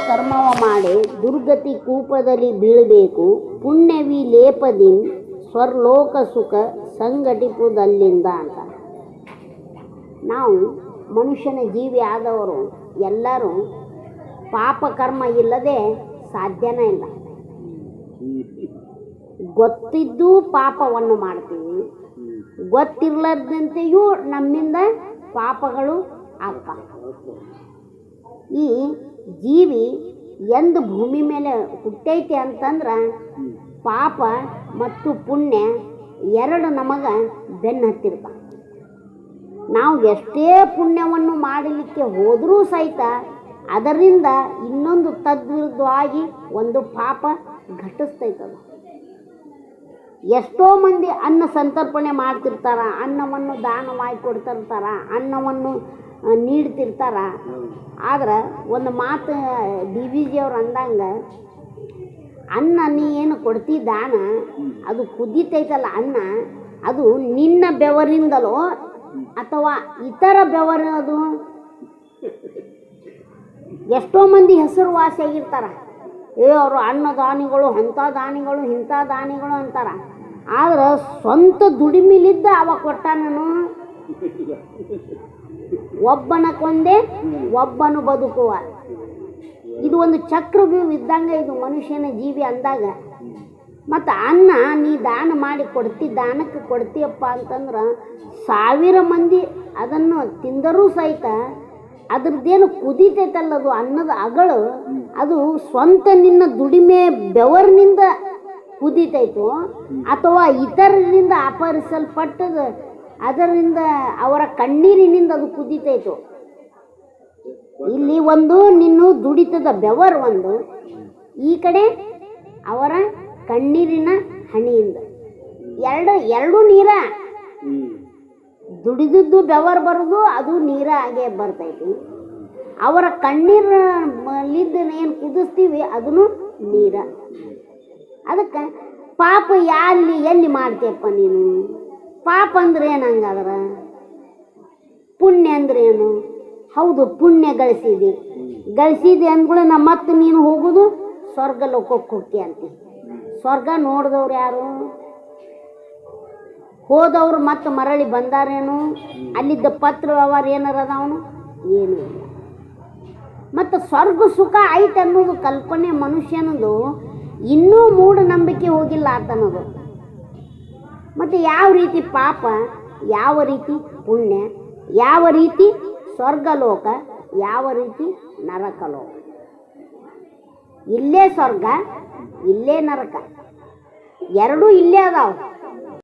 ಕರ್ಮವ ಮಾಡಿ ದುರ್ಗತಿ ಕೂಪದಲ್ಲಿ ಬೀಳಬೇಕು. ಪುಣ್ಯವಿ ಲೇಪದಿನ್ ಸ್ವರ್ಲೋಕ ಸುಖ ಸಂಘಟಿಪುದಲ್ಲಿಂದ ಅಂತ. ನಾವು ಮನುಷ್ಯನ ಜೀವಿ ಆದವರು ಎಲ್ಲರೂ ಪಾಪ ಕರ್ಮ ಇಲ್ಲದೆ ಸಾಧ್ಯನೇ ಇಲ್ಲ. ಗೊತ್ತಿದ್ದು ಪಾಪವನ್ನು ಮಾಡ್ತೀವಿ, ಗೊತ್ತಿರ್ಲದಂತೆಯೂ ನಮ್ಮಿಂದ ಪಾಪಗಳು ಆಗ್ತವೆ. ಈ ಜೀವಿ ಎಂದು ಭೂಮಿ ಮೇಲೆ ಹುಟ್ಟೈತೆ ಅಂತಂದ್ರೆ ಪಾಪ ಮತ್ತು ಪುಣ್ಯ ಎರಡು ನಮಗೆ ಬೆನ್ನು ಹತ್ತಿರ್ತಾವೆ. ನಾವು ಎಷ್ಟೇ ಪುಣ್ಯವನ್ನು ಮಾಡಲಿಕ್ಕೆ ಹೋದರೂ ಸಹಿತ ಅದರಿಂದ ಇನ್ನೊಂದು ತದ್ವಿರುದ್ಧವಾಗಿ ಒಂದು ಪಾಪ ಘಟಿಸ್ತೈತದ. ಎಷ್ಟೋ ಮಂದಿ ಅನ್ನ ಸಂತರ್ಪಣೆ ಮಾಡ್ತಿರ್ತಾರ, ಅನ್ನವನ್ನು ದಾನವಾಗಿ ಕೊಡ್ತಿರ್ತಾರ, ಅನ್ನವನ್ನು ನೀಡ್ತಿರ್ತಾರ. ಆದ್ರೆ ಒಂದು ಮಾತು ಡಿ ವಿ ಜಿ ಅವ್ರು ಅಂದಂಗೆ, ಅನ್ನ ನೀ ಏನು ಕೊಡ್ತಿ ದಾನ, ಅದು ಕುದೀತೈತಲ್ಲ ಅನ್ನ, ಅದು ನಿನ್ನ ಬೆವರಿಂದಲೋ ಅಥವಾ ಇತರ ಬೆವರದು. ಎಷ್ಟೋ ಮಂದಿ ಹೆಸರುವಾಸಿಯಾಗಿರ್ತಾರ, ಅವರು ಅನ್ನದಾನಿಗಳು, ಅಂಥ ದಾನಿಗಳು, ಇಂಥ ದಾನಿಗಳು ಅಂತಾರ. ಆದ್ರೆ ಸ್ವಂತ ದುಡಿಮಿಲಿದ್ದ ಅವ ಕೊಟ್ಟಾನನು. ಒಬ್ಬನ ಕೊಂದೆ ಒಬ್ಬನು ಬದುಕುವ. ಇದು ಒಂದು ಚಕ್ರವ್ಯೂಹ ಇದ್ದಂಗೆ ಇದು ಮನುಷ್ಯನ ಜೀವಿ ಅಂದಾಗ. ಮತ್ತು ಅನ್ನ ನೀ ದಾನ ಮಾಡಿ ಕೊಡ್ತಿ, ದಾನಕ್ಕೆ ಕೊಡ್ತೀಯಪ್ಪ ಅಂತಂದ್ರೆ 1000 ಮಂದಿ ಅದನ್ನು ತಿಂದರೂ ಸಹಿತ ಅದ್ರದ್ದೇನು ಕುದೀತೈತಲ್ಲದು ಅನ್ನದ ಅಗಳು, ಅದು ಸ್ವಂತ ನಿನ್ನ ದುಡಿಮೆ ಬೆವರಿನಿಂದ ಕುದೀತೈತು ಅಥವಾ ಇತರರಿಂದ ಅಪಹರಿಸಲ್ಪಟ್ಟದ ಅದರಿಂದ ಅವರ ಕಣ್ಣೀರಿನಿಂದ ಅದು ಕುದೀತೈತು. ಇಲ್ಲಿ ಒಂದು ನಿನ್ನ ದುಡಿತದ ಬೆವರು ಒಂದು, ಈ ಕಡೆ ಅವರ ಕಣ್ಣೀರಿನ ಹನಿಯಿಂದ ಎರಡು ನೀರ. ದುಡಿದದ್ದು ಬೆವರು ಬರೋದು ಅದು ನೀರ ಹಾಗೆ ಬರ್ತೈತಿ. ಅವರ ಕಣ್ಣೀರಲ್ಲಿದ್ದ ಏನು ಕುದಿಸ್ತೀವಿ ಅದನ್ನು ನೀರ. ಅದಕ್ಕೆ ಪಾಪ ಎಲ್ಲಿ ಮಾಡ್ತೀಯಪ್ಪ ನೀನು? ಪಾಪ ಅಂದ್ರೆ ಏನು ಹಂಗಾದ್ರೆ? ಪುಣ್ಯ ಅಂದ್ರೆ ಏನು? ಹೌದು, ಪುಣ್ಯ ಗಳಿಸಿದೆ ಅಂದ್ಕೊಳ್ಳಿ ನಮ್ಮ ಮತ್ತೆ ನೀನು ಹೋಗೋದು ಸ್ವರ್ಗ ಲೋಕಕ್ಕೆ ಹೋಗ್ತಿ ಅಂತಿ. ಸ್ವರ್ಗ ನೋಡಿದವ್ರು ಯಾರು? ಹೋದವ್ರು ಮತ್ತೆ ಮರಳಿ ಬಂದಾರೇನು? ಅಲ್ಲಿದ್ದ ಪತ್ರ ವ್ಯವಹಾರ ಏನಾರ ಅದಾವನು? ಏನೂ ಇಲ್ಲ. ಮತ್ತು ಸ್ವರ್ಗ ಸುಖ ಐತೆ ಅನ್ನೋದು ಕಲ್ಪನೆ ಮನುಷ್ಯನದು ಇನ್ನೂ ಮೂಢನಂಬಿಕೆ ಹೋಗಿಲ್ಲ ಆತನದು. ಮತ್ತು ಯಾವ ರೀತಿ ಪಾಪ, ಯಾವ ರೀತಿ ಪುಣ್ಯ, ಯಾವ ರೀತಿ ಸ್ವರ್ಗಲೋಕ, ಯಾವ ರೀತಿ ನರಕಲೋಕ. ಇಲ್ಲೇ ಸ್ವರ್ಗ, ಇಲ್ಲೇ ನರಕ, ಎರಡೂ ಇಲ್ಲೇ ಅದಾವ.